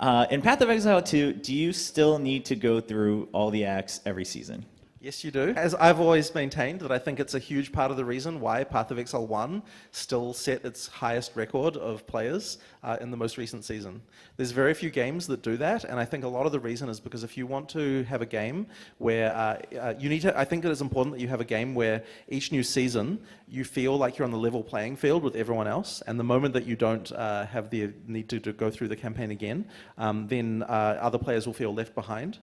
In Path of Exile 2, do you still need to go through all the acts every season? Yes, you do. As I've always maintained, that I think it's a huge part of the reason why Path of Exile 1 still set its highest record of players in the most recent season. There's very few games that do that, and I think a lot of the reason is because if you want to have a game where I think it is important that you have a game where each new season you feel like you're on the level playing field with everyone else, and the moment that you don't have the need to go through the campaign again, then other players will feel left behind.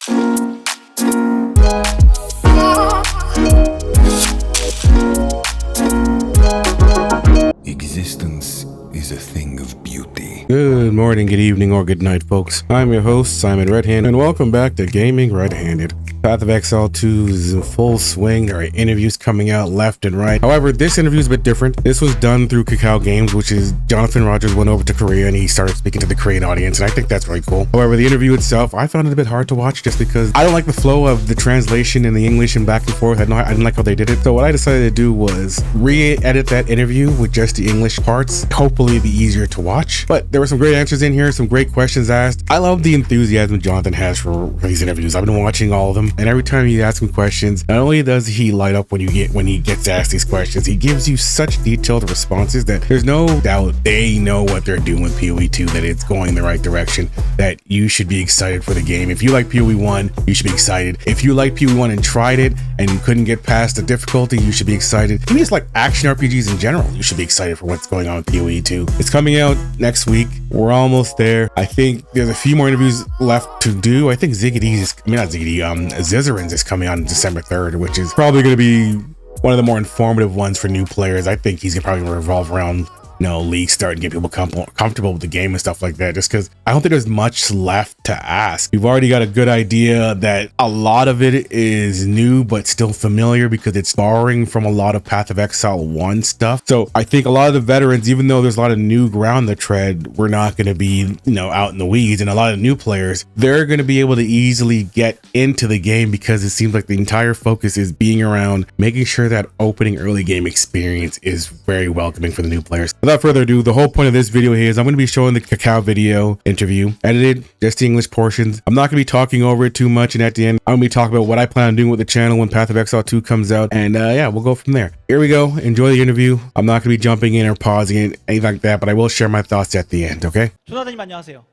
Existence is a thing of beauty. Good morning, good evening, or good night, folks. I'm your host, Simon Redhanded, and welcome back to Gaming Redhanded. Path of Exile 2 is in full swing. There are interviews coming out left and right. However, this interview is a bit different. This was done through Kakao Games, which is Jonathan Rogers went over to Korea and he started speaking to the Korean audience, and I think that's really cool. However, the interview itself, I found it a bit hard to watch just because I don't like the flow of the translation in the English and back and forth. I didn't like how they did it. So what I decided to do was re-edit that interview with just the English parts. Hopefully it'd be easier to watch. But there were some great answers in here, some great questions asked. I love the enthusiasm Jonathan has for these interviews. I've been watching all of them, and every time he asks him questions, not only does he light up when he gets asked these questions, he gives you such detailed responses that there's no doubt they know what they're doing with PoE2, that it's going in the right direction, that you should be excited for the game. If you like PoE1, you should be excited. If you like PoE1 and tried it and you couldn't get past the difficulty, you should be excited. Even just like action RPGs in general, you should be excited for what's going on with PoE2. It's coming out next week. We're almost there. I think there's a few more interviews left to do. I think Zizarin's is coming on December 3rd, which is probably going to be one of the more informative ones for new players. I think he's probably going to revolve around league start and get people comfortable with the game and stuff like that, just because I don't think there's much left to ask. We've already got a good idea that a lot of it is new but still familiar because it's borrowing from a lot of Path of Exile 1 stuff. So I think a lot of the veterans, even though there's a lot of new ground to tread, we're not going to be out in the weeds, and a lot of new players, they're going to be able to easily get into the game because it seems like the entire focus is being around making sure that opening early game experience is very welcoming for the new players. Without further ado, the whole point of this video here is I'm going to be showing the Kakao video interview, edited, just the English portions. I'm not going to be talking over it too much, and at the end, I'm going to be talking about what I plan on doing with the channel when Path of Exile 2 comes out, and yeah, we'll go from there. Here we go. Enjoy the interview. I'm not going to be jumping in or pausing it, anything like that, but I will share my thoughts at the end, okay? 조사장님 안녕하세요.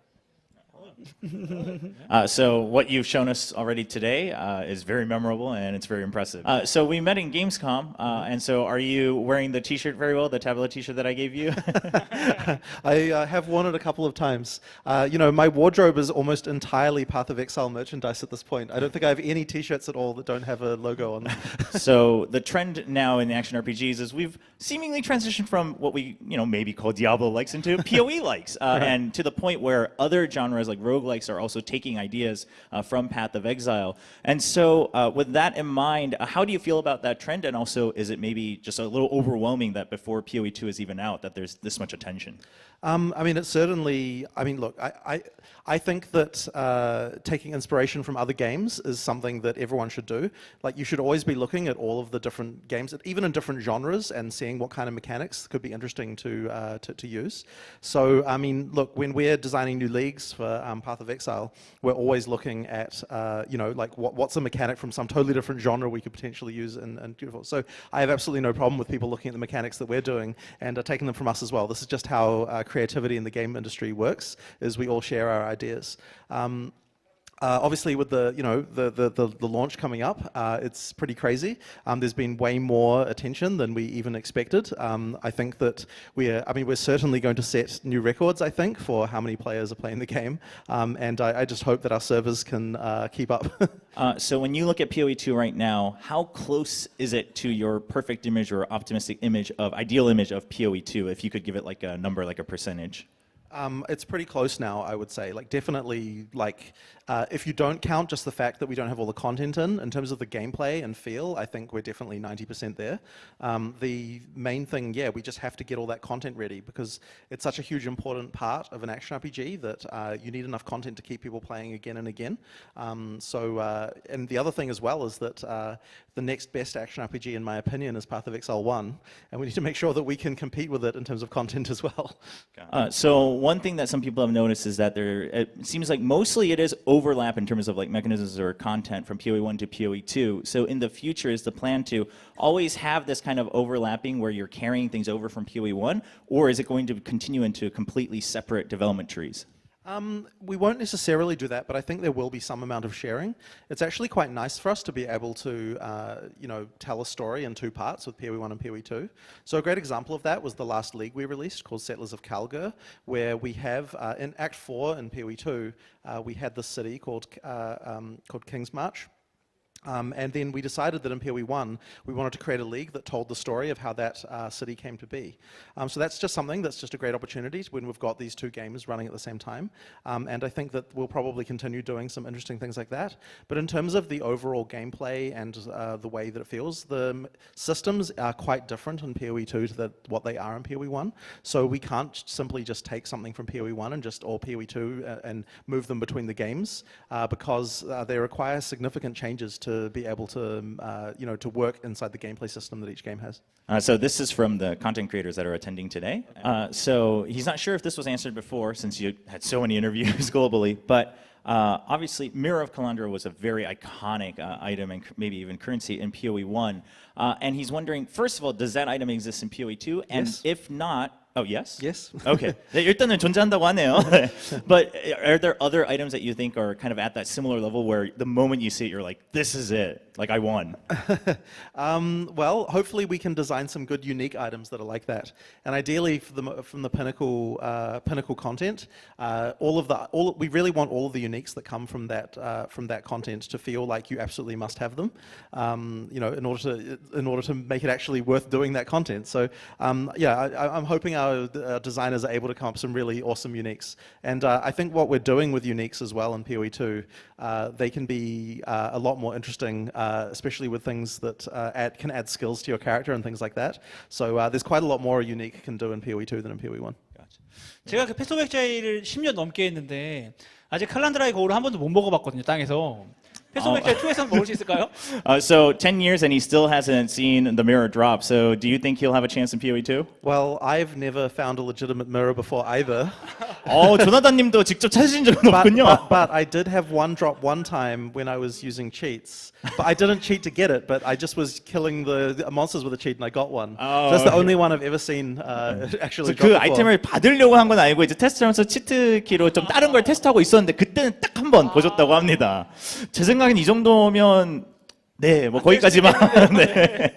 So what you've shown us already today is very memorable and it's very impressive. So we met in Gamescom, and so are you wearing the t-shirt very well, the tablet t-shirt that I gave you? I have worn it a couple of times. My wardrobe is almost entirely Path of Exile merchandise at this point. I don't think I have any t-shirts at all that don't have a logo on them. So the trend now in action RPGs is we've seemingly transitioned from what we maybe call Diablo-likes into PoE-likes, and to the point where other genres like roguelikes are also taking ideas from Path of Exile. And so with that in mind, how do you feel about that trend? And also, is it maybe just a little overwhelming that before PoE2 is even out, that there's this much attention? It's certainly, look, I think that taking inspiration from other games is something that everyone should do. Like, you should always be looking at all of the different games, even in different genres, and seeing what kind of mechanics could be interesting to use. So, look, when we're designing new leagues for Path of Exile, we're always looking at, like what's a mechanic from some totally different genre we could potentially use in Beautiful. So I have absolutely no problem with people looking at the mechanics that we're doing and taking them from us as well. This is just how creativity in the game industry works, is we all share our ideas. Obviously, with the launch coming up, it's pretty crazy. There's been way more attention than we even expected. I think that we're certainly going to set new records, I think, for how many players are playing the game. And I just hope that our servers can keep up. So when you look at PoE2 right now, how close is it to your perfect image or optimistic image of, ideal image of PoE2, if you could give it like a number, like a percentage? It's pretty close now, I would say. Like, definitely, like, if you don't count just the fact that we don't have all the content in terms of the gameplay and feel, I think we're definitely 90% there. The main thing, yeah, we just have to get all that content ready because it's such a huge important part of an action RPG that you need enough content to keep people playing again and again. And the other thing as well is that the next best action RPG, in my opinion, is Path of Exile 1, and we need to make sure that we can compete with it in terms of content as well. So one thing that some people have noticed is that it seems like mostly it is overlap in terms of like mechanisms or content from PoE1 to PoE2. So in the future, is the plan to always have this kind of overlapping where you're carrying things over from PoE1, or is it going to continue into completely separate development trees? We won't necessarily do that, but I think there will be some amount of sharing. It's actually quite nice for us to be able to, tell a story in two parts with PoE1 and PoE2. So a great example of that was the last League we released called Settlers of Kalgur, where we have, in Act 4 in PoE2, we had this city called King's March. And then we decided that in PoE1, we wanted to create a league that told the story of how that city came to be. So that's just something that's just a great opportunity when we've got these two games running at the same time. And I think that we'll probably continue doing some interesting things like that. But in terms of the overall gameplay and the way that it feels, the systems are quite different in PoE2 to what they are in PoE1. So we can't simply just take something from PoE1 and or PoE2 and move them between the games because they require significant changes to be able to, to work inside the gameplay system that each game has. So this is from the content creators that are attending today. So he's not sure if this was answered before since you had so many interviews globally, but obviously Mirror of Kalandra was a very iconic item and maybe even currency in PoE1. And he's wondering, first of all, does that item exist in PoE2? And yes. If not, oh, yes? Yes. Okay. 네, 일단은 존재한다고 하네요. But are there other items that you think are kind of at that similar level where the moment you see it, you're like, this is it. Like, I won. Well, hopefully we can design some good unique items that are like that. And ideally from the pinnacle content, we really want all of the uniques that come from that content to feel like you absolutely must have them, in order to make it actually worth doing that content. So I'm hoping our designers are able to come up with some really awesome uniques. And I think what we're doing with uniques as well in PoE2, they can be a lot more interesting, especially with things that can add skills to your character and things like that. So there's quite a lot more a unique can do in PoE2 than in PoE1. 제가 그 패스 오브 엑자일을 10년 넘게 했는데 아직 칼란드라의 거울을 한 번도 못 먹어봤거든요, 땅에서. 패스 오브 엑자일 2에서는 먹을 수 있을까요? So 10 years and he still hasn't seen the mirror drop. So do you think he'll have a chance in PoE2? Well, I've never found a legitimate mirror before either. 조나단님도 직접 찾으신 적은 없군요. But I did have one drop one time when I was using cheats. But I didn't cheat to get it, but I just was killing the monsters with a cheat and I got one. So that's the only one I've ever seen actually drop 그 before. 아이템을 받으려고 한 건 아니고 이제 테스트하면서 치트키로 좀 다른 걸 테스트하고 있었는데 그때는 딱 한 번 보셨다고 합니다. 제 생각엔 이 정도면 네, 뭐 거기까지만. 네.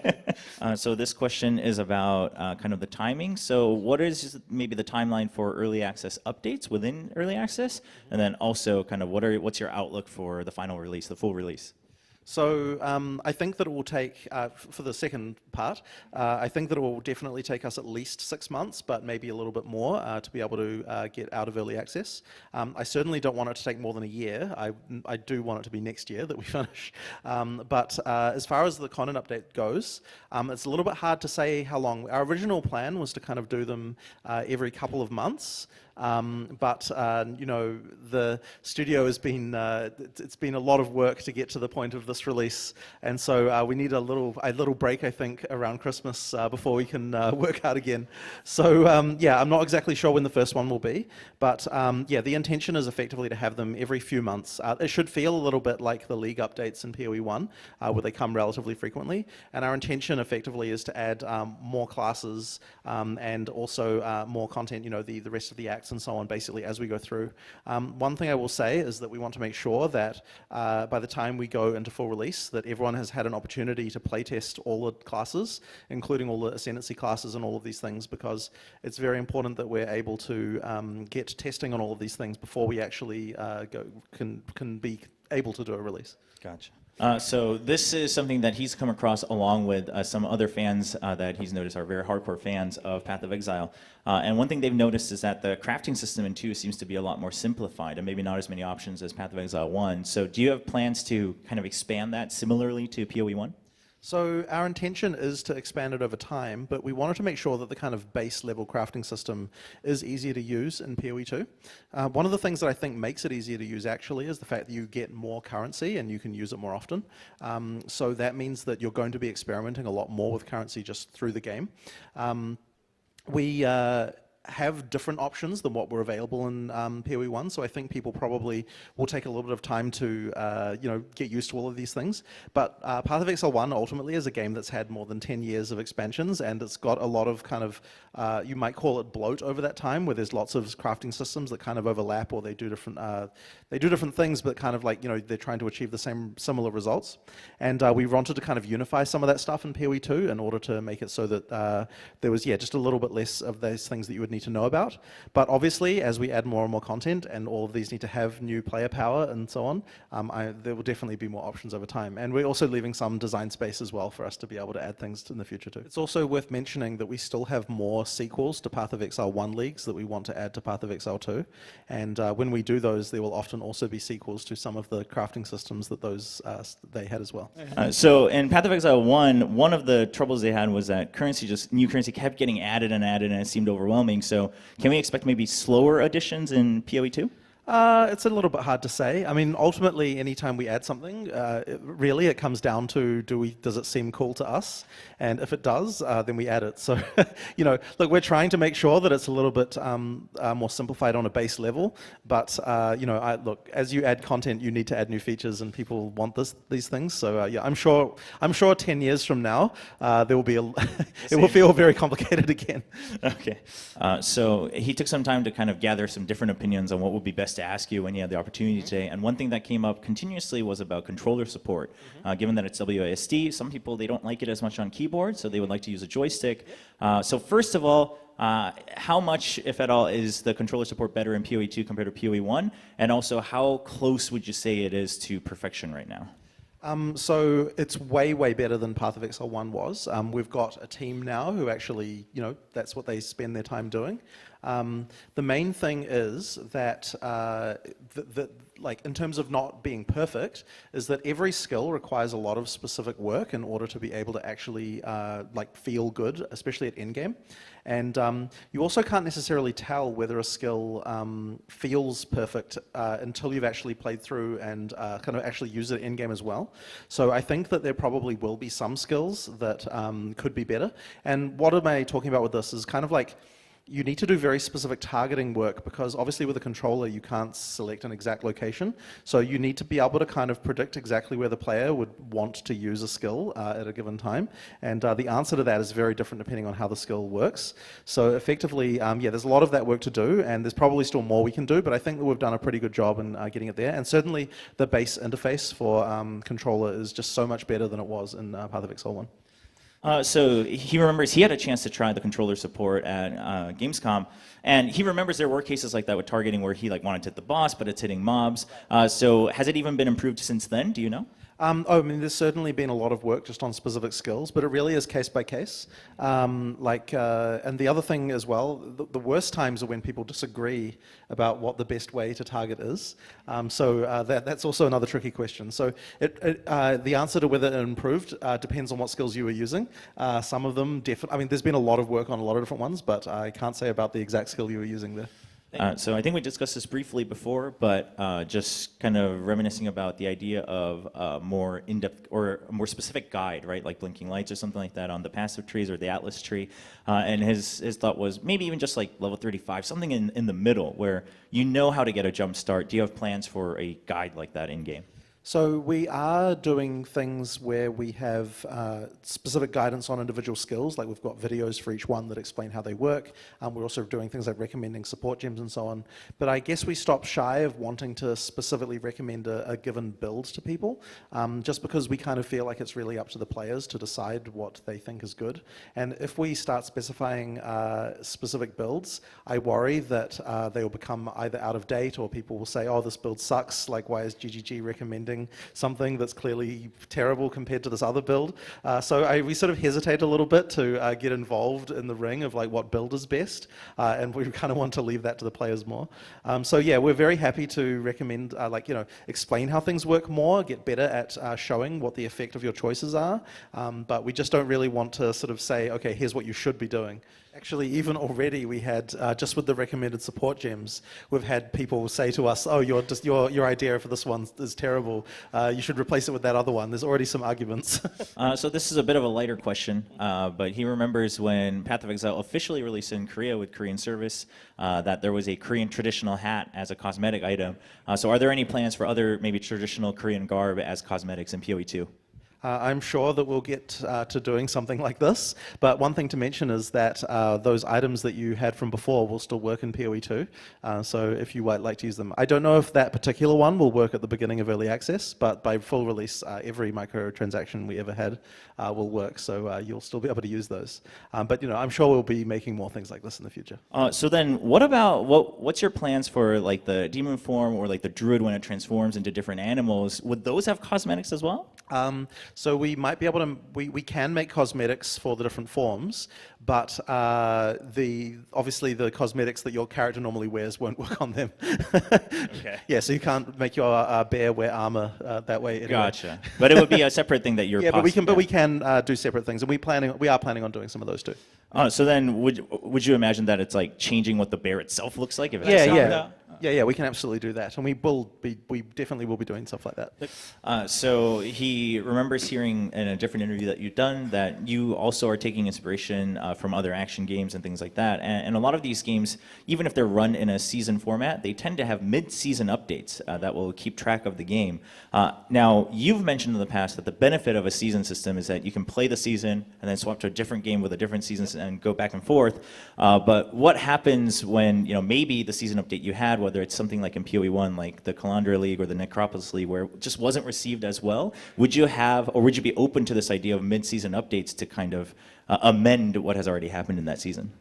So this question is about kind of the timing. So what is maybe the timeline for early access updates within early access, and then also kind of what's your outlook for the final release, the full release? So I think that it will take, for the second part, I think that it will definitely take us at least 6 months, but maybe a little bit more to be able to get out of early access. I certainly don't want it to take more than a year. I do want it to be next year that we finish. But as far as the content update goes, it's a little bit hard to say how long. Our original plan was to kind of do them every couple of months. But the studio has been it's been a lot of work to get to the point of this release, and so we need a little break, I think, around Christmas before we can work hard again. So I'm not exactly sure when the first one will be, but the intention is effectively to have them every few months. It should feel a little bit like the League updates in PoE1, where they come relatively frequently, and our intention effectively is to add more classes and also more content, the rest of the acts and so on, basically, as we go through. One thing I will say is that we want to make sure that by the time we go into full release, that everyone has had an opportunity to playtest all the classes, including all the ascendancy classes and all of these things, because it's very important that we're able to get testing on all of these things before we actually can be able to do a release. Gotcha. So this is something that he's come across along with some other fans that he's noticed are very hardcore fans of Path of Exile. And one thing they've noticed is that the crafting system in 2 seems to be a lot more simplified and maybe not as many options as Path of Exile 1. So do you have plans to kind of expand that similarly to PoE1? So our intention is to expand it over time, but we wanted to make sure that the kind of base level crafting system is easier to use in PoE2. One of the things that I think makes it easier to use actually is the fact that you get more currency and you can use it more often. So that means that you're going to be experimenting a lot more with currency just through the game. have different options than what were available in PoE 1. So I think people probably will take a little bit of time to get used to all of these things. But Path of Exile 1 ultimately is a game that's had more than 10 years of expansions, and it's got a lot of kind of you might call it bloat over that time, where there's lots of crafting systems that kind of overlap, or they do different things, but kind of like they're trying to achieve the similar results. And we wanted to kind of unify some of that stuff in PoE 2 in order to make it so that there was just a little bit less of those things that you would need to know about. But obviously, as we add more and more content, and all of these need to have new player power and so on, there will definitely be more options over time. And we're also leaving some design space as well for us to be able to add things in the future too. It's also worth mentioning that we still have more sequels to Path of Exile 1 leagues that we want to add to Path of Exile 2. And when we do those, there will often also be sequels to some of the crafting systems that they had as well. So in Path of Exile 1, one of the troubles they had was that new currency kept getting added and added, and it seemed overwhelming. So can we expect maybe slower additions in PoE 2? It's a little bit hard to say. I mean, ultimately, anytime we add something, it comes down to does it seem cool to us? And if it does, then we add it. So, look, we're trying to make sure that it's a little bit more simplified on a base level. But look, as you add content, you need to add new features, and people want these things. So, I'm sure 10 years from now, there will be it will feel very complicated again. Okay. So he took some time to kind of gather some different opinions on what would be best to ask you when you had the opportunity today. And one thing that came up continuously was about controller support. Given that it's WASD, some people, they don't like it as much on keyboard, so they would like to use a joystick. So first of all, how much, if at all, is the controller support better in PoE 2 compared to PoE 1? And also, how close would you say it is to perfection right now? So it's way, way better than Path of Exile 1 was. We've got a team now who actually, that's what they spend their time doing. The main thing is that, like in terms of not being perfect, is that every skill requires a lot of specific work in order to be able to actually feel good, especially at endgame. And you also can't necessarily tell whether a skill feels perfect until you've actually played through and kind of actually use it endgame as well. So I think that there probably will be some skills that could be better. And what am I talking about with this is kind of like, you need to do very specific targeting work, because obviously with a controller you can't select an exact location. So you need to be able to kind of predict exactly where the player would want to use a skill at a given time. And the answer to that is very different depending on how the skill works. So effectively, there's a lot of that work to do, and there's probably still more we can do, but I think that we've done a pretty good job in getting it there. And certainly the base interface for controller is just so much better than it was in Path of Exile 1. So he remembers he had a chance to try the controller support at Gamescom, and he remembers there were cases like that with targeting where he wanted to hit the boss, but it's hitting mobs. So has it even been improved since then? Do you know? I mean, there's certainly been a lot of work just on specific skills, but it really is case by case. And the other thing as well, the worst times are when people disagree about what the best way to target is. That's also another tricky question. So the answer to whether it improved depends on what skills you were using. Some of them definitely, I mean, there's been a lot of work on a lot of different ones, but I can't say about the exact skill you were using there. So I think we discussed this briefly before, but just kind of reminiscing about the idea of a more in-depth or a more specific guide, right, like blinking lights or something like that on the passive trees or the Atlas tree. And his thought was maybe even just like level 35, something in the middle where you know how to get a jump start. Do you have plans for a guide like that in-game? So we are doing things where we have specific guidance on individual skills, like we've got videos for each one that explain how they work. We're also doing things like recommending support gems and so on. But I guess we stop shy of wanting to specifically recommend a given build to people, just because we kind of feel like it's really up to the players to decide what they think is good. And if we start specifying specific builds, I worry that they will become either out of date, or people will say, oh, this build sucks, like why is GGG recommending something that's clearly terrible compared to this other build. We sort of hesitate a little bit to get involved in the ring of like what build is best, and we kind of want to leave that to the players more. We're very happy to recommend, explain how things work more, get better at showing what the effect of your choices are, but we just don't really want to sort of say, okay, here's what you should be doing. Actually, even already we had, just with the recommended support gems, we've had people say to us, oh, your idea for this one is terrible. you should replace it with that other one. There's already some arguments. So this is a bit of a lighter question, but he remembers when Path of Exile officially released in Korea with Korean service, that there was a Korean traditional hat as a cosmetic item. So are there any plans for other maybe traditional Korean garb as cosmetics in PoE2? I'm sure that we'll get to doing something like this, but one thing to mention is that those items that you had from before will still work in PoE2, so if you would like to use them. I don't know if that particular one will work at the beginning of early access, but by full release, every microtransaction we ever had will work, so you'll still be able to use those. But I'm sure we'll be making more things like this in the future. So then what about, what's your plans for like the demon form or like the druid when it transforms into different animals? Would those have cosmetics as well? So we might be able to, we can make cosmetics for the different forms, but obviously the cosmetics that your character normally wears won't work on them. Okay. Yeah, so you can't make your bear wear armor that way. Anyway. Gotcha. But it would be a separate thing that you're yeah, but we can do separate things, and we are planning on doing some of those too. So then would you imagine that it's like changing what the bear itself looks like? If it has Yeah, we can absolutely do that, and we definitely will be doing stuff like that. So he remembers hearing in a different interview that you've done that you also are taking inspiration from other action games and things like that. And a lot of these games, even if they're run in a season format, they tend to have mid-season updates that will keep track of the game. Now, you've mentioned in the past that the benefit of a season system is that you can play the season and then swap to a different game with a different season and go back and forth. But what happens when maybe the season update you had, whether it's something like in PoE1, like the KALANDRA League or the Necropolis League, where it just wasn't received as well? Would you be open to this idea of mid-season updates to kind of amend what has already happened in that season?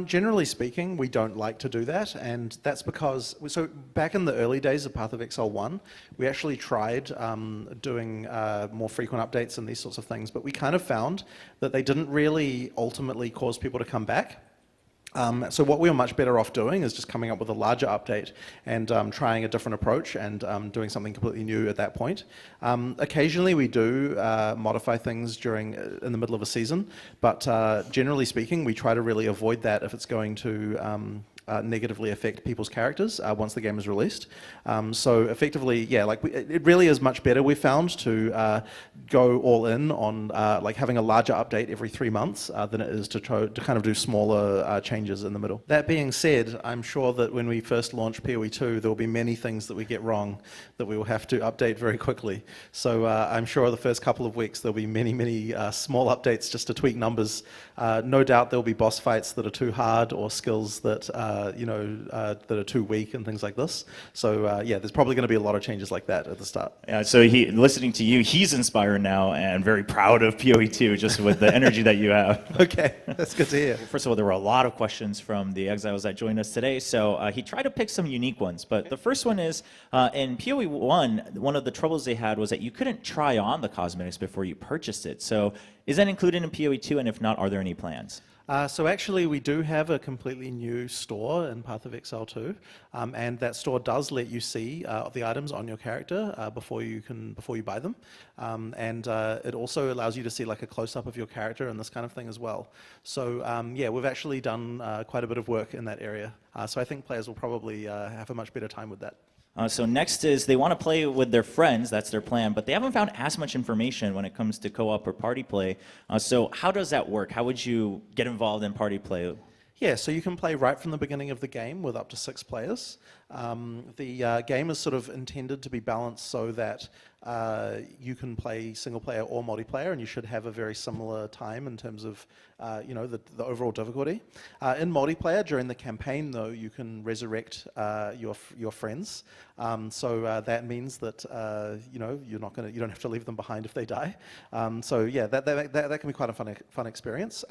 Generally speaking, we don't like to do that, and that's because, so back in the early days of Path of Exile 1, we actually tried doing more frequent updates and these sorts of things, but we kind of found that they didn't really ultimately cause people to come back. So what we were much better off doing is just coming up with a larger update and trying a different approach and doing something completely new at that point. Occasionally we do modify things in the middle of a season, but generally speaking, we try to really avoid that if it's going to negatively affect people's characters once the game is released. So effectively, yeah, it really is much better, we found, to go all in on like having a larger update every 3 months than it is to kind of do smaller changes in the middle. That being said, I'm sure that when we first launch PoE2, there will be many things that we get wrong that we will have to update very quickly. So I'm sure the first couple of weeks there'll be many small updates just to tweak numbers. No doubt there'll be boss fights that are too hard or skills that that are too weak and things like this. So yeah, there's probably going to be a lot of changes like that at the start. Yeah, so listening to you, he's inspired now and very proud of PoE2 just with the energy that you have. Okay, that's good to hear. First of all, there were a lot of questions from the exiles that joined us today, so he tried to pick some unique ones. But the first one is, in PoE1, one of the troubles they had was that you couldn't try on the cosmetics before you purchased it. So is that included in PoE2, and if not, are there any plans? So actually we do have a completely new store in Path of Exile 2, and that store does let you see the items on your character before you buy them, and it also allows you to see like a close-up of your character and this kind of thing as well. So yeah, we've actually done quite a bit of work in that area, so I think players will probably have a much better time with that. So next is they want to play with their friends, that's their plan, but they haven't found as much information when it comes to co-op or party play. So how does that work? How would you get involved in party play? Yeah, so you can play right from the beginning of the game with up to 6 players. The game is sort of intended to be balanced so that you can play single player or multiplayer, and you should have a very similar time in terms of the overall difficulty. In multiplayer, during the campaign though, you can resurrect your friends. So that means that you don't have to leave them behind if they die. So yeah, that can be quite a fun experience.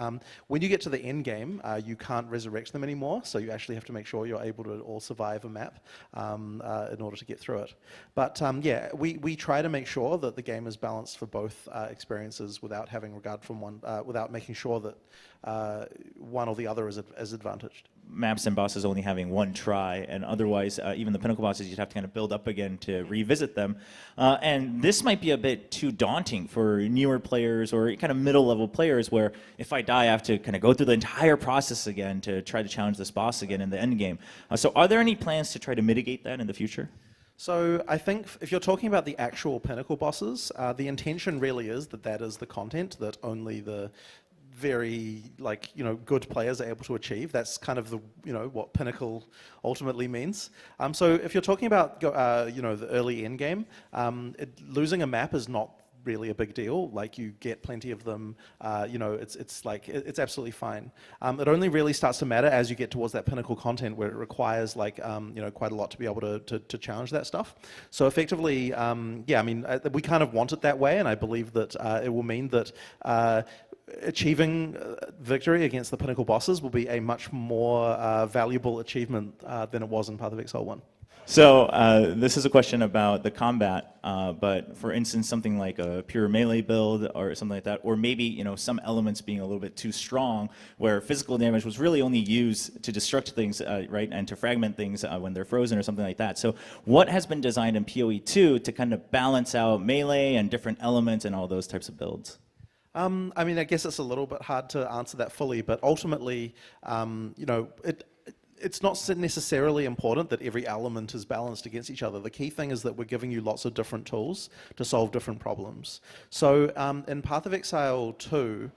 When you get to the end game, you can't resurrect them anymore, so you actually have to make sure you're able to all survive a map in order to get through it. But yeah, we try to make sure that the game is balanced for both experiences without having regard from one, without making sure that one or the other is advantaged. Maps and bosses only having one try, and otherwise even the pinnacle bosses you'd have to kind of build up again to revisit them. And this might be a bit too daunting for newer players or kind of middle level players, where if I die I have to kind of go through the entire process again to try to challenge this boss again in the end game. So are there any plans to try to mitigate that in the future? So I think if you're talking about the actual pinnacle bosses, the intention really is that that is the content that only the very good players are able to achieve. That's kind of the what pinnacle ultimately means. So if you're talking about the early end game, losing a map is not really a big deal. Like, you get plenty of them. It's absolutely fine. It only really starts to matter as you get towards that pinnacle content where it requires quite a lot to be able to challenge that stuff. So effectively, we kind of want it that way, and I believe that it will mean that achieving victory against the pinnacle bosses will be a much more valuable achievement than it was in Path of Exile 1. So this is a question about the combat, but for instance, something like a pure melee build or something like that, or maybe some elements being a little bit too strong, where physical damage was really only used to destruct things, right, and to fragment things when they're frozen or something like that. So what has been designed in PoE2 to kind of balance out melee and different elements and all those types of builds? I guess it's a little bit hard to answer that fully, but ultimately, it's not necessarily important that every element is balanced against each other. The key thing is that we're giving you lots of different tools to solve different problems. So in Path of Exile 2,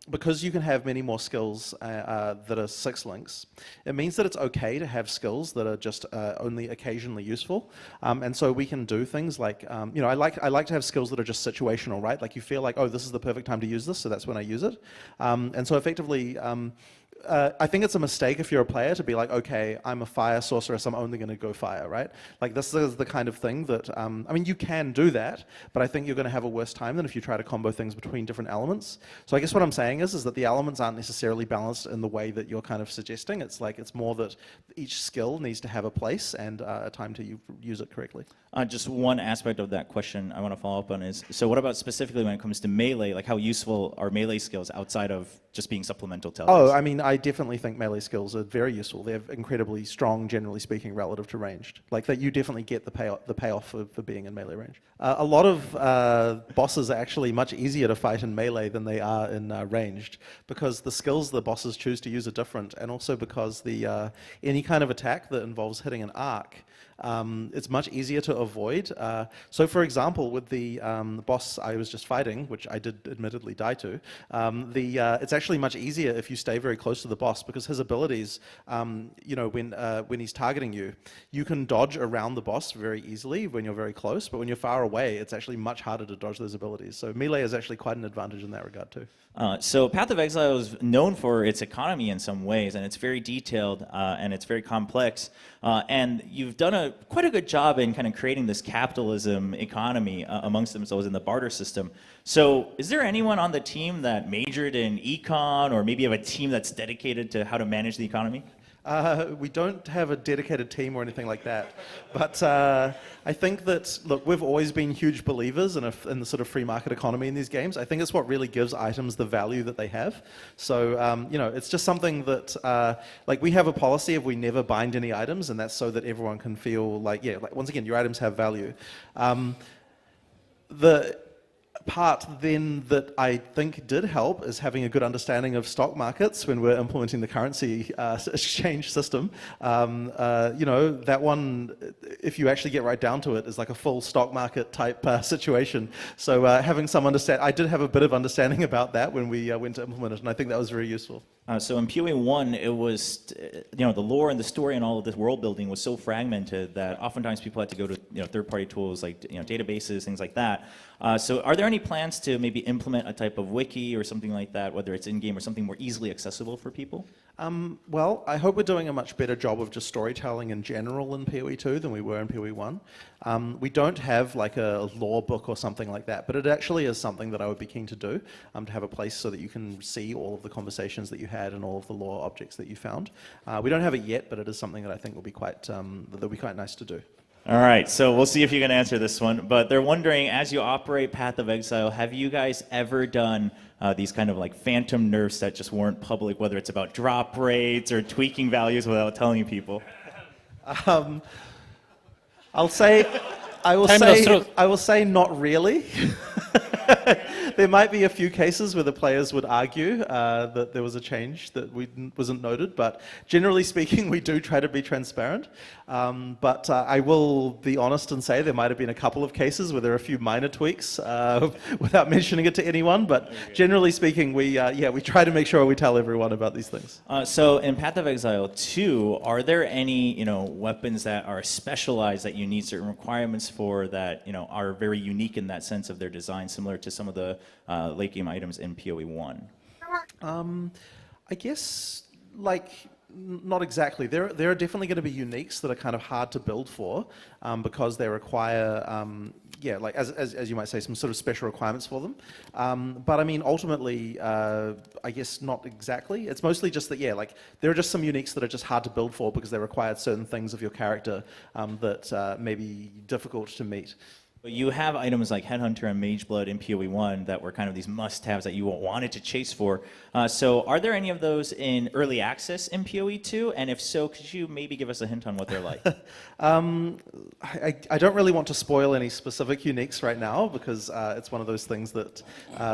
because you can have many more skills that are 6 links, it means that it's okay to have skills that are just only occasionally useful. And so we can do things like, I like to have skills that are just situational, right? Like, you feel like, oh, this is the perfect time to use this, so that's when I use it. And so effectively, I think it's a mistake if you're a player to be like, okay, I'm a fire sorceress, I'm only going to go fire, right? Like, this is the kind of thing that, you can do that, but I think you're going to have a worse time than if you try to combo things between different elements. So I guess what I'm saying is that the elements aren't necessarily balanced in the way that you're kind of suggesting. It's more that each skill needs to have a place and a time to use it correctly. Just one aspect of that question I want to follow up on is, so what about specifically when it comes to melee, like how useful are melee skills outside of just being supplemental to others? I definitely think melee skills are very useful. They're incredibly strong, generally speaking, relative to ranged. Like, that you definitely get the payoff for being in melee range. A lot of bosses are actually much easier to fight in melee than they are in ranged, because the skills the bosses choose to use are different, and also because any kind of attack that involves hitting an arc, it's much easier to avoid. So for example, with the boss I was just fighting, which I did admittedly die to, it's actually much easier if you stay very close to the boss, because his abilities, when he's targeting you, you can dodge around the boss very easily when you're very close, but when you're far away, it's actually much harder to dodge those abilities. So melee is actually quite an advantage in that regard too. So Path of Exile is known for its economy in some ways, and it's very detailed and it's very complex. And you've done quite a good job in kind of creating this capitalism economy amongst themselves in the barter system. So is there anyone on the team that majored in econ, or maybe you have a team that's dedicated to how to manage the economy? We don't have a dedicated team or anything like that, but I think that, look, we've always been huge believers in the sort of free market economy in these games. I think it's what really gives items the value that they have. So, it's just something that, we have a policy of we never bind any items, and that's so that everyone can feel like, once again, your items have value. The part then that I think did help is having a good understanding of stock markets when we're implementing the currency exchange system. That one, if you actually get right down to it, is like a full stock market type situation. So having some understanding, I did have a bit of understanding about that when we went to implement it, and I think that was very useful. So in PoE1, it was, the lore and the story and all of this world building was so fragmented that oftentimes people had to go to, third-party tools like, databases, things like that. So are there any plans to maybe implement a type of wiki or something like that, whether it's in-game or something more easily accessible for people? Well, I hope we're doing a much better job of just storytelling in general in PoE2 than we were in PoE1. We don't have like a lore book or something like that, but it actually is something that I would be keen to do, to have a place so that you can see all of the conversations that you had and all of the lore objects that you found. We don't have it yet, but it is something that I think will be quite nice to do. All right, so we'll see if you can answer this one. But they're wondering, as you operate Path of Exile, have you guys ever done these kind of like phantom nerfs that just weren't public, whether it's about drop rates or tweaking values without telling people? I will say not really. there might be a few cases where the players would argue that there was a change that wasn't noted, but generally speaking, we do try to be transparent. But I will be honest and say there might have been a couple of cases where there are a few minor tweaks without mentioning it to anyone. But generally speaking, we try to make sure we tell everyone about these things. So in Path of Exile 2, are there any weapons that are specialized that you need certain requirements for that are very unique in that sense of their design, similar to some of the late game items in PoE 1? I guess not exactly. There are definitely going to be uniques that are kind of hard to build for because they require, as you might say, some sort of special requirements for them. But I mean, ultimately, I guess not exactly. It's mostly just that, there are just some uniques that are just hard to build for because they require certain things of your character that may be difficult to meet. But you have items like Headhunter and Mage Blood in PoE 1 that were kind of these must-haves that you wanted to chase for. So are there any of those in early access in PoE 2? And if so, could you maybe give us a hint on what they're like? I don't really want to spoil any specific uniques right now because it's one of those things that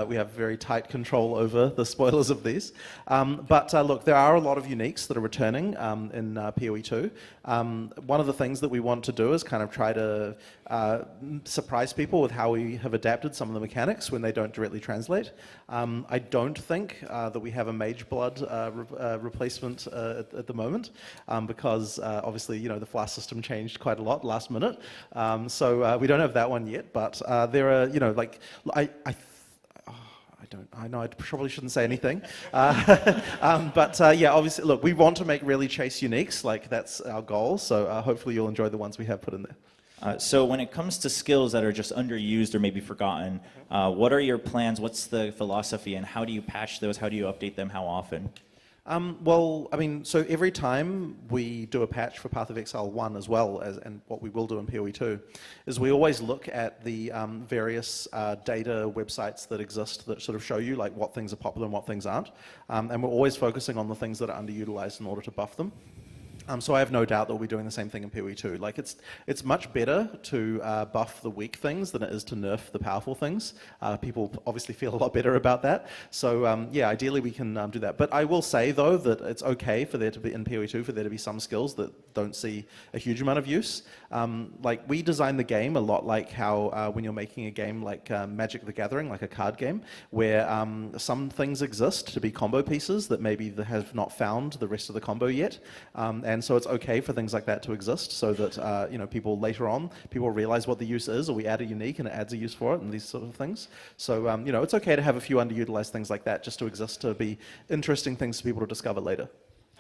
we have very tight control over the spoilers of these. But look, there are a lot of uniques that are returning in PoE 2. One of the things that we want to do is kind of try to surprise people with how we have adapted some of the mechanics when they don't directly translate. I don't think that we have a Mage Blood replacement at the moment because obviously the flask system changed quite a lot last minute. So we don't have that one yet, but there are, I know I probably shouldn't say anything. But obviously, look, we want to make really chase uniques, that's our goal, so hopefully you'll enjoy the ones we have put in there. So when it comes to skills that are just underused or maybe forgotten, what are your plans? What's the philosophy, and how do you patch those? How do you update them? How often? Well, I mean, so every time we do a patch for Path of Exile 1 as well, and what we will do in PoE 2, is we always look at the various data websites that exist that sort of show you what things are popular and what things aren't. And we're always focusing on the things that are underutilized in order to buff them. So I have no doubt that we'll be doing the same thing in PoE 2. It's much better to buff the weak things than it is to nerf the powerful things. People obviously feel a lot better about that. So ideally we can do that. But I will say though that it's okay for there to be in PoE 2 for there to be some skills that don't see a huge amount of use. We design the game a lot like how when you're making a game like Magic the Gathering, like a card game, where some things exist to be combo pieces that maybe they have not found the rest of the combo yet. And so it's okay for things like that to exist so that people later on, people realize what the use is, or we add a unique and it adds a use for it and these sort of things. So it's okay to have a few underutilized things like that just to exist, to be interesting things for people to discover later.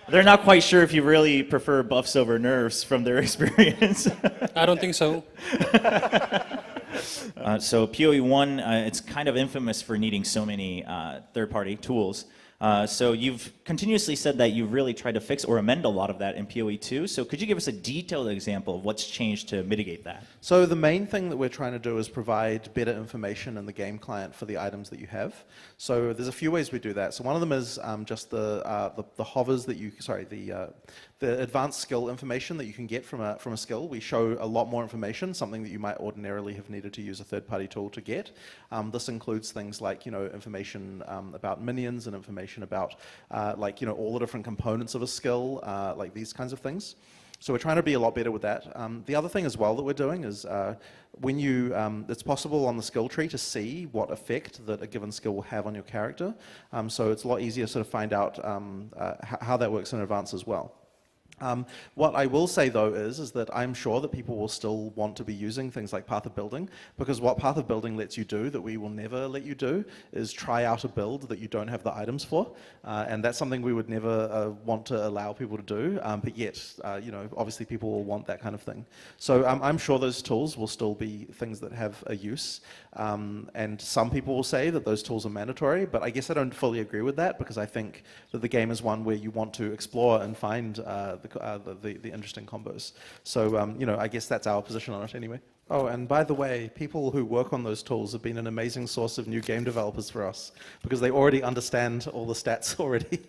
They're not quite sure if you really prefer buffs over nerfs from their experience. I don't think so. So PoE 1, it's kind of infamous for needing so many third-party tools. So you've continuously said that you've really tried to fix or amend a lot of that in PoE 2. So could you give us a detailed example of what's changed to mitigate that? So the main thing that we're trying to do is provide better information in the game client for the items that you have. So there's a few ways we do that. So one of them is just the hovers that the advanced skill information that you can get from a skill. We show a lot more information, something that you might ordinarily have needed to use a third-party tool to get. This includes things like information about minions and information about all the different components of a skill, like these kinds of things. So we're trying to be a lot better with that. The other thing as well that we're doing is when it's possible on the skill tree to see what effect that a given skill will have on your character. So it's a lot easier to sort of find out how that works in advance as well. What I will say though is that I'm sure that people will still want to be using things like Path of Building, because what Path of Building lets you do that we will never let you do is try out a build that you don't have the items for, and that's something we would never want to allow people to do, but yet obviously people will want that kind of thing. So I'm sure those tools will still be things that have a use, and some people will say that those tools are mandatory, but I guess I don't fully agree with that, because I think that the game is one where you want to explore and find the interesting combos. So I guess that's our position on it anyway. Oh, and by the way, people who work on those tools have been an amazing source of new game developers for us, because they already understand all the stats already.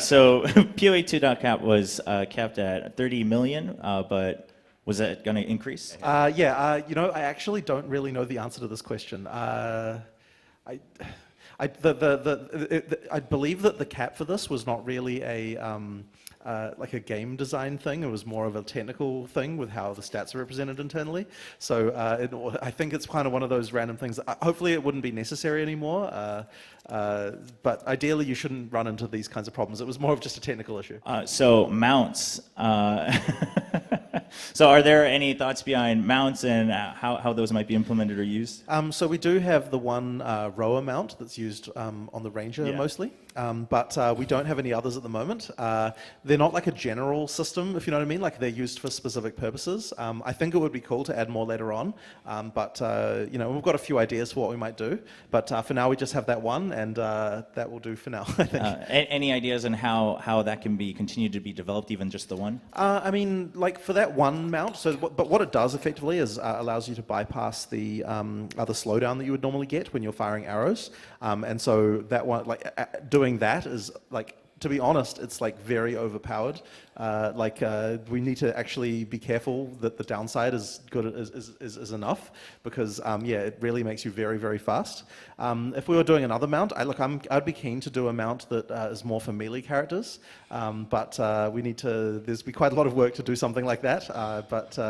So PoE 2.cap was capped at 30 million, but was that going to increase? I actually don't really know the answer to this question. I believe that the cap for this was not really like a game design thing. It was more of a technical thing with how the stats are represented internally. So I think it's kind of one of those random things. Hopefully it wouldn't be necessary anymore. But ideally you shouldn't run into these kinds of problems. It was more of just a technical issue. So mounts. So are there any thoughts behind mounts and how those might be implemented or used? So we do have the one rower mount that's used on the Ranger mostly, but we don't have any others at the moment. They're not like a general system, if you know what I mean, like they're used for specific purposes. I think it would be cool to add more later on, but you know, we've got a few ideas for what we might do, but for now we just have that one, and that will do for now, I think. Any ideas on how that can be continued to be developed, even just the one? I mean, like for that one mount, but what it does effectively is allows you to bypass the other slowdown that you would normally get when you're firing arrows, and so that one, like doing that is like, to be honest, it's like very overpowered. We need to actually be careful that the downside is good is enough, because yeah, it really makes you very, very fast. If we were doing another mount, I'd be keen to do a mount that is more for melee characters, but there's be quite a lot of work to do something like that.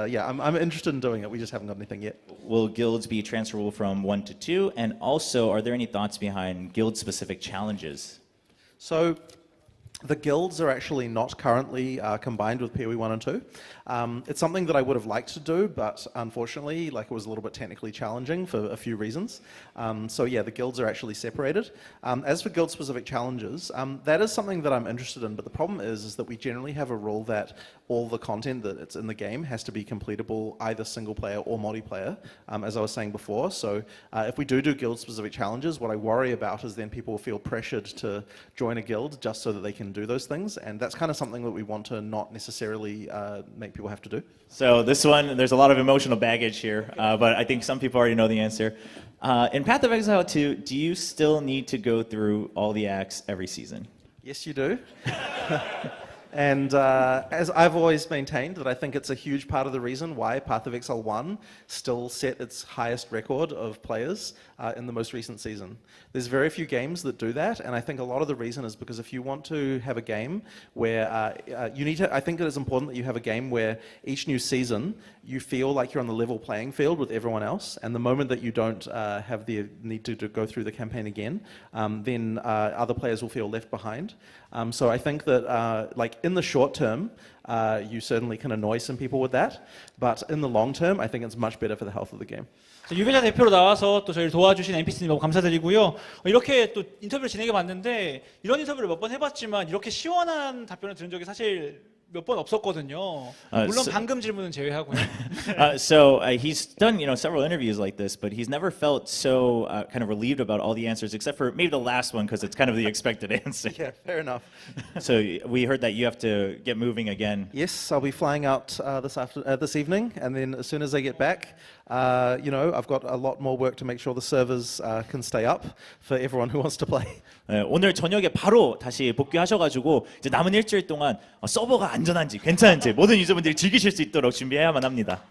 Yeah, I'm interested in doing it. We just haven't got anything yet. Will guilds be transferable from 1 to 2? And also, are there any thoughts behind guild-specific challenges? So the guilds are actually not currently combined with PoE 1 and 2. It's something that I would have liked to do, but unfortunately, like, it was a little bit technically challenging for a few reasons. So yeah, the guilds are actually separated. As for guild-specific challenges, that is something that I'm interested in, but the problem is that we generally have a rule that all the content that's in the game has to be completable either single player or multiplayer, as I was saying before. So if we do guild-specific challenges, what I worry about is then people feel pressured to join a guild just so that they can do those things, and that's kind of something that we want to not necessarily make people have to do. So this one, there's a lot of emotional baggage here, but I think some people already know the answer. In Path of Exile 2, do you still need to go through all the acts every season? Yes, you do. And as I've always maintained, that I think it's a huge part of the reason why Path of Exile 1 still set its highest record of players in the most recent season. There's very few games that do that, and I think a lot of the reason is because if you want to have a game where I think it is important that you have a game where each new season you feel like you're on the level playing field with everyone else, and the moment that you don't have the need to go through the campaign again, then other players will feel left behind. So I think that like in the short term, you certainly can annoy some people with that, but in the long term, I think it's much better for the health of the game. 유배자 대표로 나와서 또 저희를 도와주신 NPC님 너무 감사드리고요. 이렇게 또 인터뷰를 진행해봤는데 이런 인터뷰를 몇 번 해봤지만 이렇게 시원한 답변을 들은 적이 사실 몇 번 없었거든요. 물론 방금 질문은 제외하고요. So he's done, several interviews like this, but he's never felt so kind of relieved about all the answers, except for maybe the last one, because it's kind of the expected answer. Yeah, fair enough. So we heard that you have to get moving again. Yes, I'll be flying out this evening, and then as soon as I get back, I've got a lot more work to make sure the servers can stay up for everyone who wants to play. 오늘 저녁에 바로 다시 복귀하셔가지고 이제 남은 일주일 동안 서버가 안전한지 괜찮은지 모든 유저분들이 즐기실 수 있도록 준비해야만 합니다.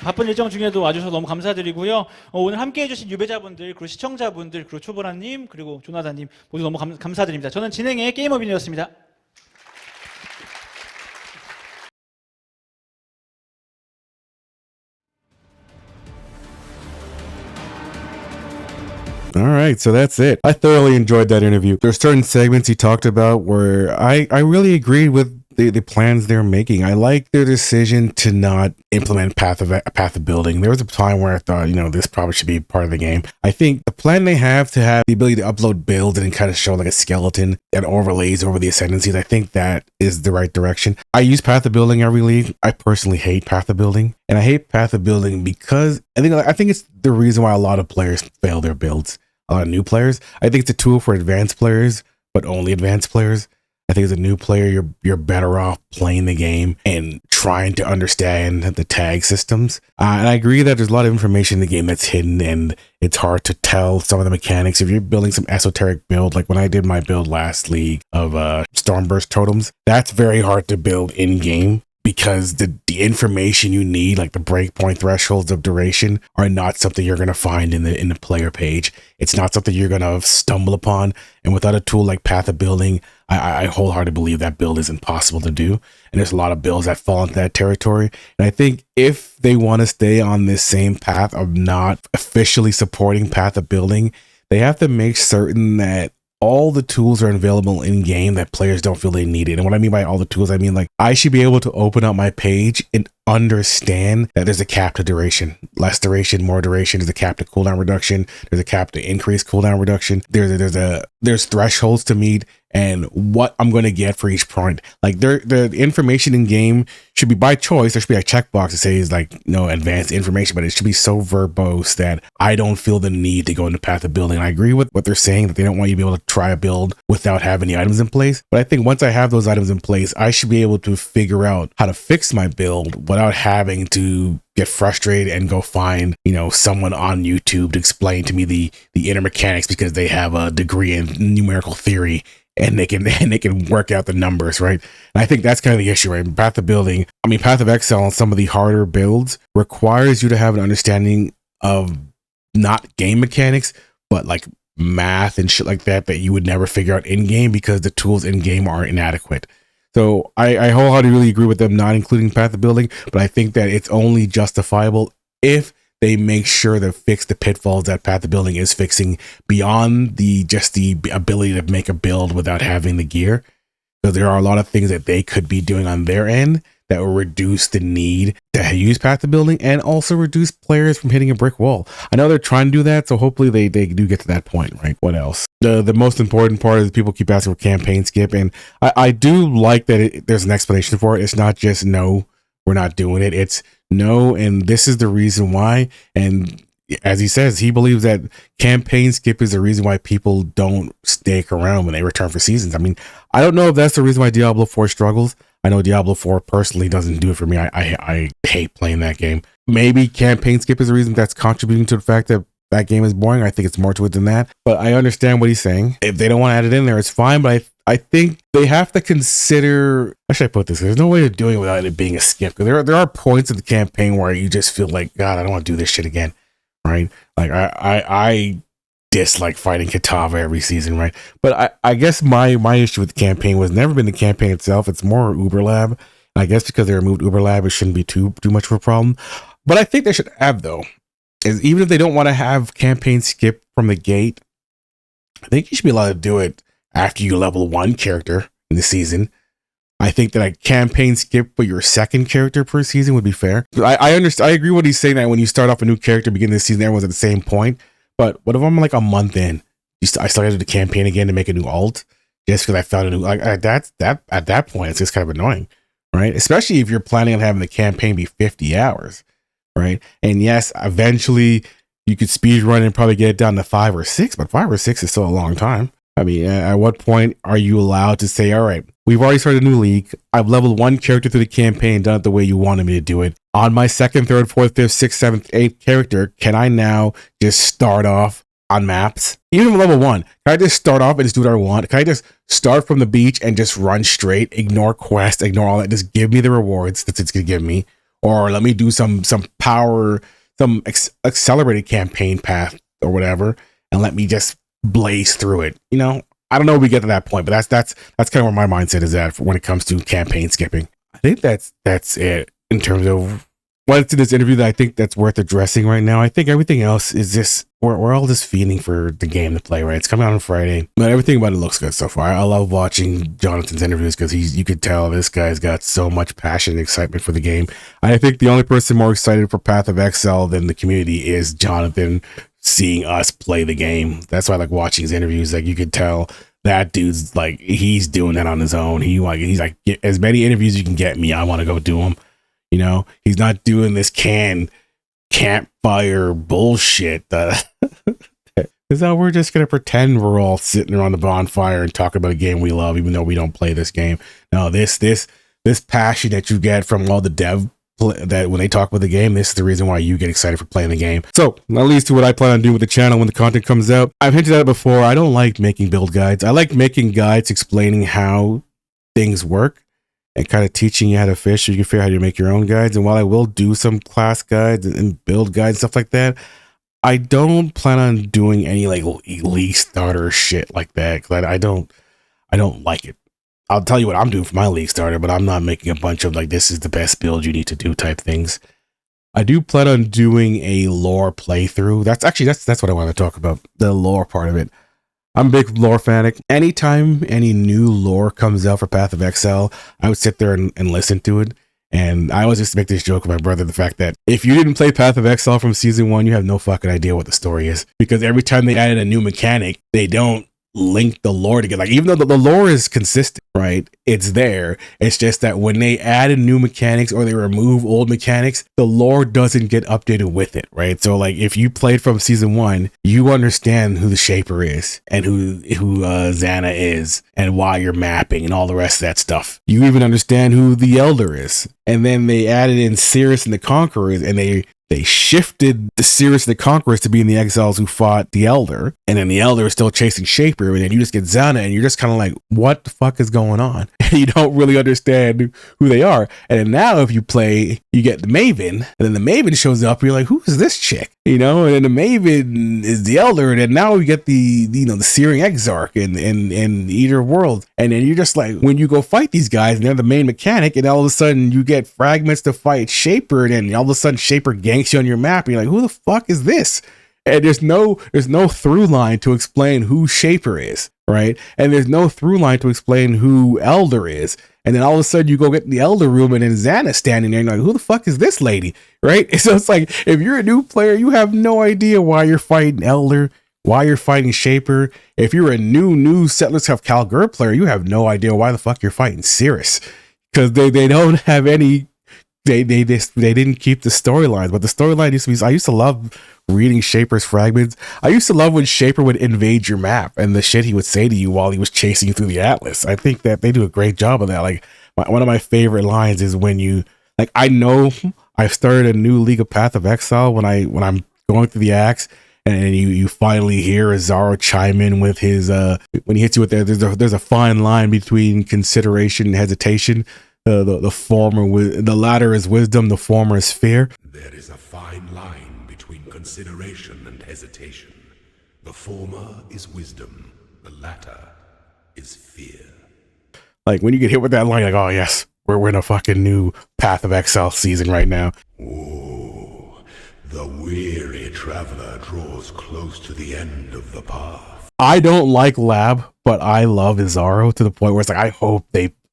바쁜 일정 중에도 와주셔서 너무 감사드리고요. 오늘 함께해 주신 유배자분들, 그리고 시청자분들, 그리고 초보라님, 그리고 조나단님 모두 너무 감사드립니다. 저는 진행의 게임어빈이었습니다. All right, so that's it. I thoroughly enjoyed that interview. There's certain segments he talked about where I really agreed with the plans they're making. I like their decision to not implement path of building. There was a time where I thought, this probably should be part of the game. I think the plan they have to have the ability to upload builds and kind of show like a skeleton that overlays over the ascendancies, I think that is the right direction. I use path of building every league. I personally hate path of building, and I hate path of building because I think it's the reason why a lot of players fail their builds. A lot of new players. I think it's a tool for advanced players, but only advanced players. I think as a new player, you're better off playing the game and trying to understand the tag systems. And I agree that there's a lot of information in the game that's hidden, and it's hard to tell some of the mechanics. If you're building some esoteric build, like when I did my build last league of Stormburst totems, that's very hard to build in game. because the information you need, like the breakpoint thresholds of duration, are not something you're going to find in the player page. It's not something you're going to stumble upon. And without a tool like Path of Building, I wholeheartedly believe that build is impossible to do. And there's a lot of builds that fall into that territory. And I think if they want to stay on this same path of not officially supporting Path of Building, they have to make certain that all the tools are available in game that players don't feel they need it. And what I mean by all the tools, I mean like I should be able to open up my page and understand that there's a cap to duration, less duration, more duration. There's a cap to cooldown reduction. There's a cap to increase cooldown reduction. There's thresholds to meet and what I'm going to get for each point. Like the information in game should be by choice. There should be a checkbox that says like no advanced information, but it should be so verbose that I don't feel the need to go into Path of Building. I agree with what they're saying, that they don't want you to be able to try a build without having the items in place. But I think once I have those items in place, I should be able to figure out how to fix my build without having to get frustrated and go find, someone on YouTube to explain to me the inner mechanics because they have a degree in numerical theory and they can work out the numbers, right? And I think that's kind of the issue, right? Path of Exile on some of the harder builds requires you to have an understanding of not game mechanics, but like math and shit like that you would never figure out in game because the tools in game are inadequate. So I wholeheartedly really agree with them not including Path of Building, but I think that it's only justifiable if they make sure to fix the pitfalls that Path of Building is fixing beyond just the ability to make a build without having the gear. So there are a lot of things that they could be doing on their end that will reduce the need to use Path of Building and also reduce players from hitting a brick wall. I know they're trying to do that, so hopefully they do get to that point, right? What else? The most important part is people keep asking for campaign skip, and I do like that there's an explanation for it. It's not just no, we're not doing it. It's no, and this is the reason why. And as he says, he believes that campaign skip is the reason why people don't stick around when they return for seasons. I mean, I don't know if that's the reason why Diablo 4 struggles. I know Diablo 4 personally doesn't do it for me. I hate playing that game. Maybe campaign skip is the reason that's contributing to the fact that that game is boring. I think it's more to it than that. But I understand what he's saying. If they don't want to add it in there, it's fine. But I think they have to consider, how should I put this? There's no way of doing it without it being a skip. Because there are points in the campaign where you just feel like, God, I don't want to do this shit again. Right? Like I dislike fighting Kitava every season, right? But I guess my issue with the campaign was never been the campaign itself. It's more Uber Lab. And I guess because they removed Uber Lab, it shouldn't be too much of a problem. But I think they should have, though, is even if they don't want to have campaign skip from the gate, I think you should be allowed to do it after you level one character in the season. I think that a campaign skip for your second character per season would be fair. I understand. I agree with what he's saying that when you start off a new character, beginning of the season, everyone's at the same point. But what if I'm like a month in? I started the campaign again to make a new alt just because I found a new at that point it's just kind of annoying, right? Especially if you're planning on having the campaign be 50 hours, right? And yes, eventually you could speed run and probably get it down to 5 or 6, but 5 or 6 is still a long time. I mean, at what point are you allowed to say, all right, we've already started a new league. I've leveled one character through the campaign, done it the way you wanted me to do it. On my second, third, fourth, fifth, sixth, seventh, eighth character, can I now just start off on maps? Even level 1, can I just start off and just do what I want? Can I just start from the beach and just run straight, ignore quests, ignore all that, just give me the rewards that it's going to give me? Or let me do some power, some accelerated campaign path or whatever, and let me just blaze through it. I don't know if we get to that point, but that's kind of where my mindset is at when it comes to campaign skipping. I think that's it in terms of what's in this interview that I think that's worth addressing right now. I think everything else is just we're all just feeding for the game to play, right? It's coming out on Friday, but everything about it looks good so far. I love watching Jonathan's interviews because you could tell this guy's got so much passion and excitement for the game. I think the only person more excited for Path of Exile than the community is Jonathan, seeing us play the game. That's why I like watching his interviews. Like you could tell that dude's like, he's doing that on his own. He's like, as many interviews you can get me, I want to go do them. He's not doing this campfire bullshit. Is that we're just going to pretend we're all sitting around the bonfire and talking about a game we love, even though we don't play this game. No, this passion that you get from all the dev that when they talk about the game, this is the reason why you get excited for playing the game. So that leads to what I plan on doing with the channel when the content comes out. I've hinted at it before. I don't like making build guides. I like making guides explaining how things work and kind of teaching you how to fish so you can figure out how to make your own guides. And while I will do some class guides and build guides, stuff like that, I don't plan on doing any like elite starter shit like that, because I don't like it. I'll tell you what I'm doing for my league starter, but I'm not making a bunch of like, this is the best build you need to do type things. I do plan on doing a lore playthrough. That's what I want to talk about, the lore part of it. I'm a big lore fanatic. Anytime any new lore comes out for Path of Exile, I would sit there and listen to it. And I always used to make this joke with my brother, the fact that if you didn't play Path of Exile from season 1, you have no fucking idea what the story is. Because every time they added a new mechanic, they don't link the lore together. Like, even though the lore is consistent, right? It's there. It's just that when they added new mechanics or they remove old mechanics, the lore doesn't get updated with it, right? So like, if you played from season 1, you understand who the Shaper is and who Xana is and why you're mapping and all the rest of that stuff. You even understand who the Elder is. And then they added in Cirrus and the Conquerors, and they shifted the Cirrus and the Conquerors to being the exiles who fought the Elder, and then the Elder is still chasing Shaper, and then you just get Xana, and you're just kind of like, what the fuck is going on? And you don't really understand who they are. And then now if you play, you get the Maven, and then the Maven shows up, and you're like, who is this chick? You know, and then the Maven is the Elder, and then now we get the Searing Exarch and Eater of Worlds. And then you're just like, when you go fight these guys, and they're the main mechanic, and all of a sudden you get fragments to fight Shaper, and then all of a sudden Shaper ganks you on your map, and you're like, who the fuck is this? And there's no through line to explain who Shaper is, right? And there's no through line to explain who Elder is. And then all of a sudden you go get in the Elder room, and then Xana's standing there, and you're like, who the fuck is this lady, right? And so it's like, if you're a new player, you have no idea why you're fighting Elder, why you're fighting Shaper. If you're a new Settlers of Kalgur player, you have no idea why the fuck you're fighting Cirrus, because they don't have any. They didn't keep the storylines, but the storyline used to be. I used to love reading Shaper's fragments. I used to love when Shaper would invade your map and the shit he would say to you while he was chasing you through the Atlas. I think that they do a great job of that. Like, one of my favorite lines is when you, like, I know I've started a new League of Path of Exile when I'm going through the axe, and you finally hear Azaro chime in with his when he hits you with there's a fine line between consideration and hesitation. The latter is wisdom, the former is fear. There is a fine line between consideration and hesitation. The former is wisdom, the latter is fear. Like, when you get hit with that line, like, oh yes, we're in a fucking new Path of Exile season right now. Ooh, the weary traveler draws close to the end of the path. I don't like Lab, but I love Azaro to the point where it's like, I hope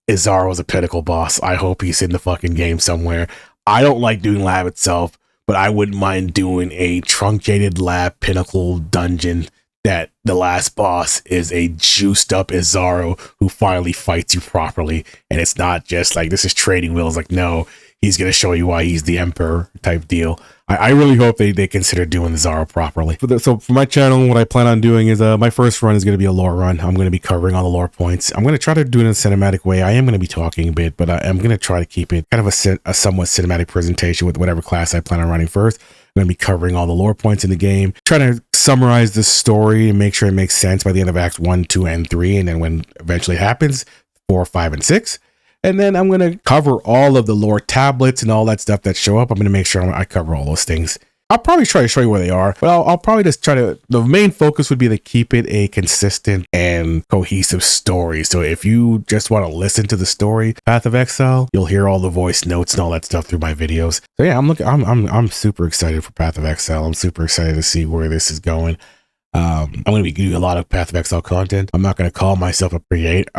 Azaro's a pinnacle boss. I hope he's in the fucking game somewhere. I don't like doing Lab itself, but I wouldn't mind doing a truncated Lab pinnacle dungeon that the last boss is a juiced up Azaro who finally fights you properly. And it's not just like, this is trading wheels. Like, no, he's going to show you why he's the emperor type deal. I really hope they consider doing the Zaro properly. So for my channel, what I plan on doing is my first run is going to be a lore run. I'm going to be covering all the lore points. I'm going to try to do it in a cinematic way. I am going to be talking a bit, but I'm going to try to keep it kind of a somewhat cinematic presentation with whatever class I plan on running first. I'm going to be covering all the lore points in the game, trying to summarize the story and make sure it makes sense by the end of Acts 1, 2, and 3. And then when eventually it happens, 4, 5, and 6. And then I'm going to cover all of the lore tablets and all that stuff that show up. I'm going to make sure I cover all those things. I'll probably try to show you where they are, but I'll probably just try to, the main focus would be to keep it a consistent and cohesive story. So if you just want to listen to the story, Path of Exile, you'll hear all the voice notes and all that stuff through my videos. So yeah, I'm super excited for Path of Exile. I'm super excited to see where this is going. I'm going to be doing a lot of Path of Exile content. I'm not going to call myself a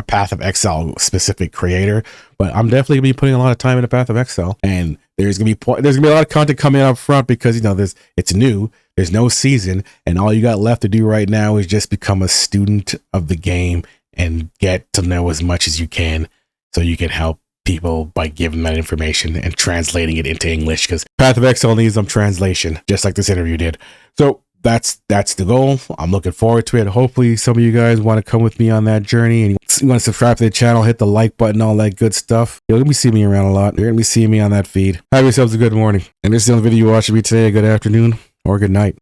Path of Exile specific creator, but I'm definitely going to be putting a lot of time into Path of Exile. And there's going to be a lot of content coming up front because, you know, it's new. There's no season, and all you got left to do right now is just become a student of the game and get to know as much as you can, so you can help people by giving that information and translating it into English, because Path of Exile needs some translation, just like this interview did. So that's the goal. I'm looking forward to it. Hopefully some of you guys want to come with me on that journey, and you want to subscribe to the channel, hit the like button, all that good stuff. You're gonna be seeing me around a lot. You're gonna be seeing me on that feed. Have yourselves a good morning, and this is the video you watching me today. A good afternoon or good night.